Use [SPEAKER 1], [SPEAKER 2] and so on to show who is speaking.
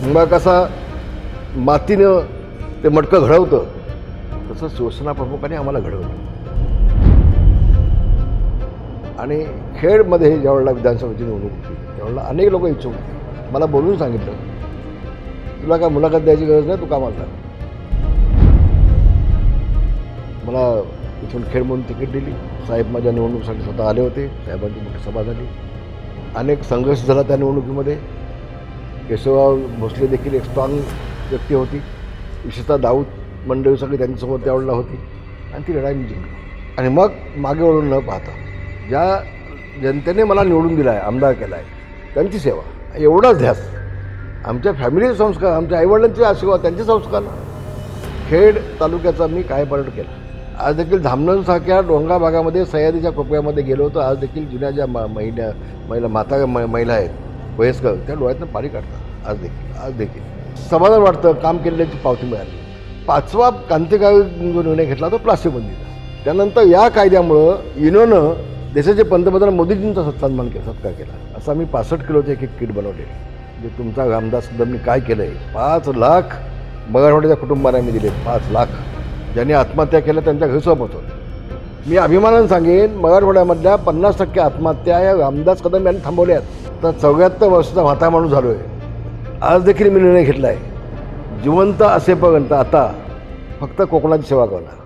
[SPEAKER 1] मग कसा मातीनं ते मटकं घडवतं तसं शिवसेना प्रमुखांनी आम्हाला घडवलं. आणि खेडमध्ये ज्यावेळेला विधानसभेची निवडणूक होती त्यावेळेला अनेक लोक इच्छुक होते. मला बोलून सांगितलं, तुला काय मुलाखत द्यायची गरज नाही, तू कामाला लाग. मला इथून खेड म्हणून तिकीट दिली. साहेब माझ्या निवडणुकीसाठी स्वतः आले होते. साहेबांची मोठी सभा झाली. अनेक संघर्ष झाला त्या निवडणुकीमध्ये. केशवराव भोसले देखील एक स्ट्रॉंग व्यक्ती होती. विशेषतः दाऊद मंडळी सगळी त्यांच्यासमोर त्यावेळेला होती आणि ती लढाई मी जिंकली. आणि मग मागे वळून न पाहता ज्या जनतेने मला निवडून दिला आहे, आमदार केला आहे, त्यांची सेवा, एवढाच ध्यास. आमच्या फॅमिलीचे संस्कार, आमच्या आईवडिलांचे आशीर्वाद, त्यांचे संस्कार. खेड तालुक्याचा मी कायापालट केला. आज देखील धामणसारख्या डोंगराळ भागामध्ये सह्याद्रीच्या कोपऱ्यामध्ये गेलो होतो. आज देखील जुन्या ज्या महिला आहेत वयस्कर, त्या डोळ्यातनं पाणी काढतात. आज देखील समाधान वाटतं. काम केलेल्याची पावती मिळाली. 5वा क्रांतिकारी जो निर्णय घेतला तो प्लास्टिक बंदीचा. त्यानंतर या कायद्यामुळं युनोनं देशाचे पंतप्रधान मोदीजींचा सत्कार केला. असं आम्ही 65 किलोचे एक किट बनवले. जे तुमचा रामदास कदमनी काय केलं आहे, 5 लाख मराठवाड्याच्या कुटुंबांना मी दिले. 5 लाख ज्यांनी आत्महत्या केल्या त्यांच्या घरी पोहोचवलं. मी अभिमानानं सांगेन, मराठवाड्यामधल्या 50% आत्महत्या या रामदास कदम यांनी थांबवल्या आहेत. तर 74 वर्षाचा म्हातारा माणूस झालो आहे. आज देखील मी निर्णय घेतला आहे, जिवंत असेपर्यंत आता फक्त कोकणाची सेवा करणार.